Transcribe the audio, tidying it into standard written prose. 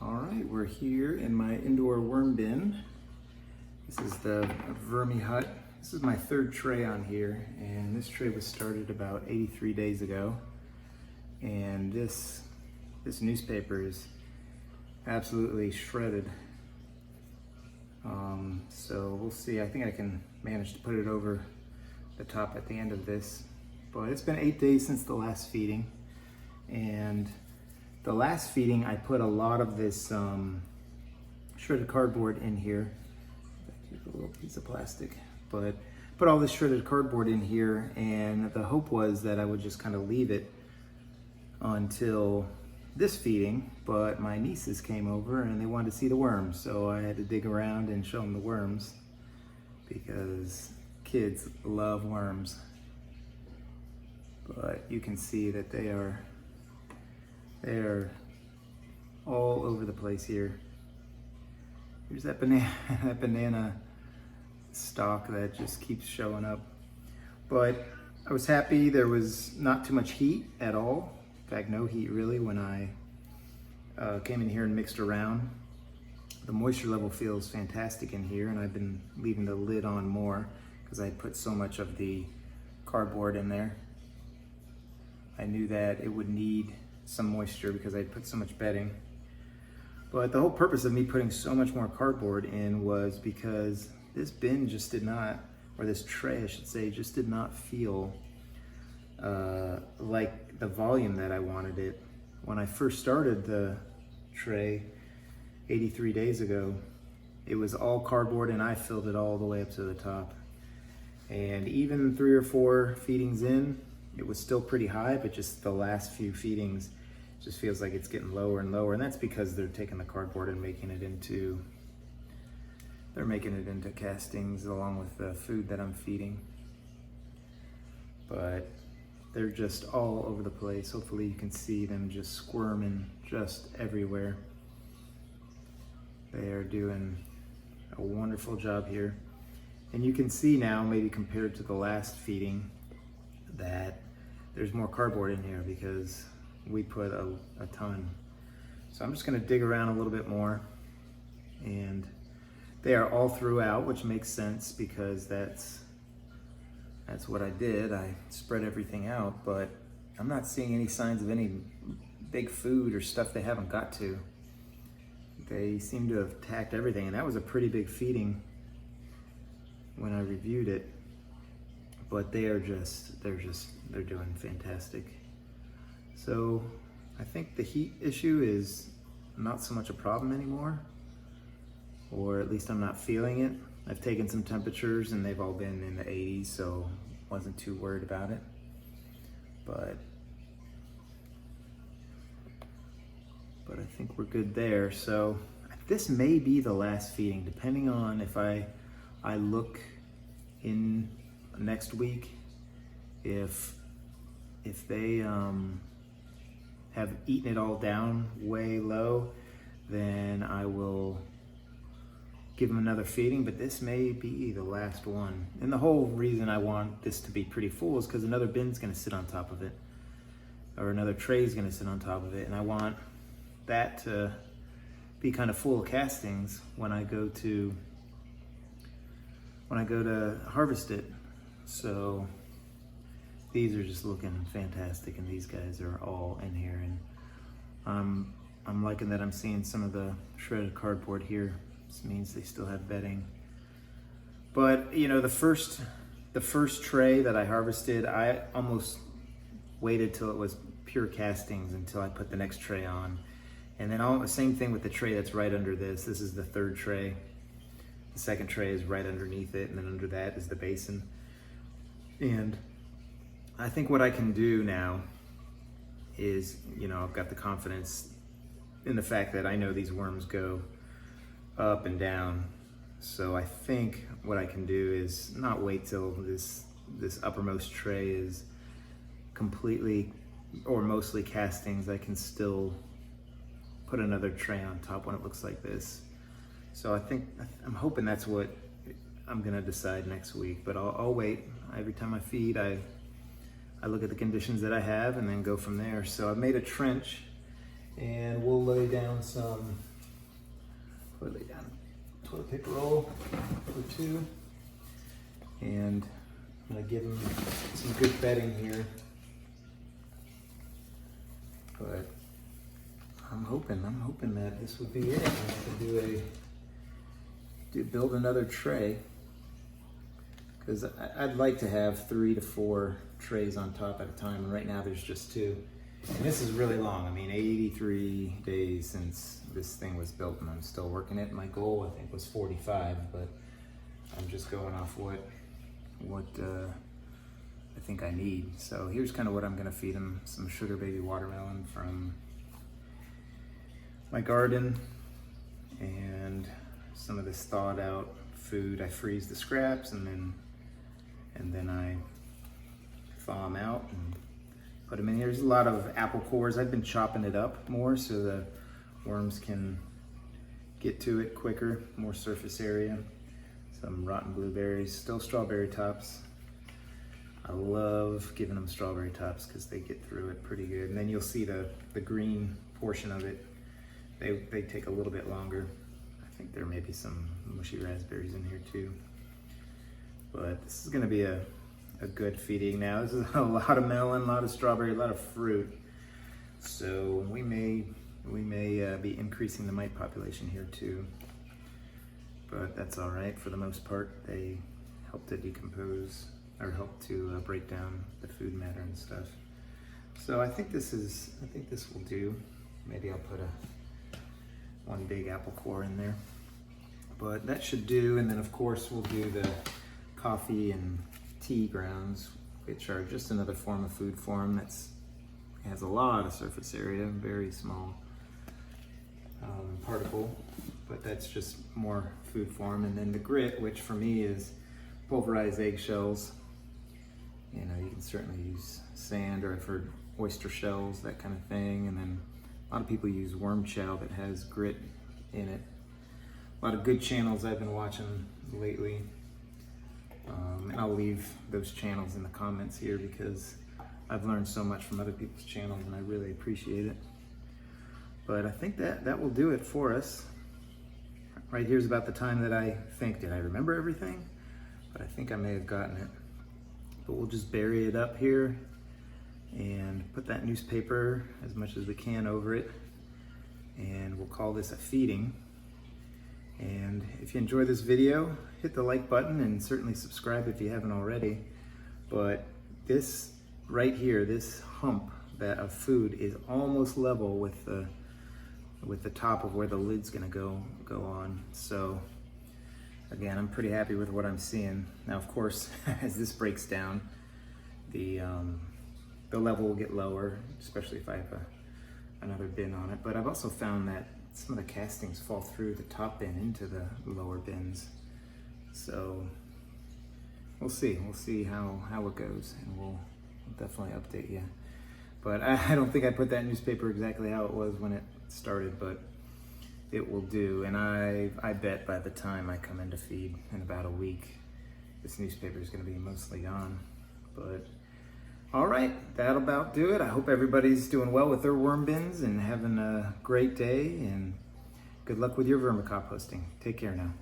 All right, we're here in my indoor worm bin. This is the Vermihut. This is my third tray on here, and this tray was started about 83 days ago. And this newspaper is absolutely shredded. So we'll see. I think I can manage to put it over the top at the end of this. But it's been 8 days since the last feeding, and the last feeding I put a lot of this shredded cardboard in here. A little piece of plastic, but put all this shredded cardboard in here, and the hope was that I would just kind of leave it until this feeding, but my nieces came over and they wanted to see the worms, so I had to dig around and show them the worms because kids love worms. But you can see that they are all over the place here. Here's that banana stalk that just keeps showing up. But I was happy there was not too much heat at all. In fact, no heat really when I came in here and mixed around. The moisture level feels fantastic in here, and I've been leaving the lid on more because I put so much of the cardboard in there. I knew that it would need some moisture because I put so much bedding. But the whole purpose of me putting so much more cardboard in was because this bin just did not, or this tray I should say, just did not feel like the volume that I wanted it. When I first started the tray 83 days ago, it was all cardboard and I filled it all the way up to the top. And even 3 or 4 feedings in, it was still pretty high, but just the last few feedings just feels like it's getting lower and lower. And that's because they're taking the cardboard and making it into castings along with the food that I'm feeding. But they're just all over the place. Hopefully you can see them just squirming just everywhere. They are doing a wonderful job here. And you can see now, maybe compared to the last feeding, that there's more cardboard in here because we put a ton. So I'm just gonna dig around a little bit more, and they are all throughout, which makes sense because that's what I did. I spread everything out, but I'm not seeing any signs of any big food or stuff they haven't got to. They seem to have attacked everything, and that was a pretty big feeding when I reviewed it. But they're doing fantastic. So I think the heat issue is not so much a problem anymore, or at least I'm not feeling it. I've taken some temperatures and they've all been in the 80s, so wasn't too worried about it. But I think we're good there. So this may be the last feeding, depending on if I look in next week, if they have eaten it all down way low, then I will give them another feeding, but this may be the last one. And the whole reason I want this to be pretty full is because another bin's gonna sit on top of it, or another tray's gonna sit on top of it, and I want that to be kind of full of castings when I go to harvest it. So these are just looking fantastic, and these guys are all in here, and I'm liking that I'm seeing some of the shredded cardboard here. This means they still have bedding. But you know, the first tray that I harvested, I almost waited till it was pure castings until I put the next tray on. And then the same thing with the tray that's right under this. This is the third tray. The second tray is right underneath it, and then under that is the basin. And I think what I can do now is, you know, I've got the confidence in the fact that I know these worms go up and down. So I think what I can do is not wait till this uppermost tray is completely or mostly castings. I can still put another tray on top when it looks like this. So I'm hoping that's what I'm gonna decide next week, but I'll wait. Every time I feed, I look at the conditions that I have and then go from there. So I've made a trench, and we'll lay down some Put it down. Toilet paper roll or two. And I'm gonna give them some good bedding here. But I'm hoping that this would be it. I can build another tray, because I'd like to have 3 to 4 trays on top at a time, and right now there's just 2. And this is really long. I mean, 83 days since this thing was built, and I'm still working it. My goal, I think, was 45, but I'm just going off what I think I need. So here's kind of what I'm gonna feed them: some sugar baby watermelon from my garden, and some of this thawed out food. I freeze the scraps and then I thaw them out and put them in here. There's a lot of apple cores. I've been chopping it up more so the worms can get to it quicker, more surface area. Some rotten blueberries, still strawberry tops. I love giving them strawberry tops because they get through it pretty good. And then you'll see the green portion of it, they take a little bit longer. I think there may be some mushy raspberries in here too. But this is gonna be a good feeding now. This is a lot of melon, a lot of strawberry, a lot of fruit. So we may be increasing the mite population here too. But that's all right for the most part. They help to decompose, or help to break down the food matter and stuff. So I think this will do. Maybe I'll put one big apple core in there. But that should do, and then of course we'll do the coffee and tea grounds, which are just another form of food form that has a lot of surface area, very small particle, but that's just more food form. And then the grit, which for me is pulverized eggshells. You know, you can certainly use sand, or I've heard oyster shells, that kind of thing. And then a lot of people use worm shell that has grit in it. A lot of good channels I've been watching lately. And I'll leave those channels in the comments here because I've learned so much from other people's channels and I really appreciate it. But I think that will do it for us. Right here's about the time that I think, did I remember everything? But I think I may have gotten it. But we'll just bury it up here and put that newspaper as much as we can over it. And we'll call this a feeding. And if you enjoy this video, hit the like button and certainly subscribe if you haven't already. But this right here, this hump of food is almost level with the top of where the lid's gonna go on. So again, I'm pretty happy with what I'm seeing. Now, of course, as this breaks down, the level will get lower, especially if I have another bin on it. But I've also found that some of the castings fall through the top bin into the lower bins. So we'll see how it goes, and we'll definitely update you. But I don't think I put that newspaper exactly how it was when it started, but it will do. And I bet by the time I come in to feed in about a week, this newspaper is going to be mostly gone. But all right, that'll about do it. I hope everybody's doing well with their worm bins and having a great day, and good luck with your vermicomposting. Take care now.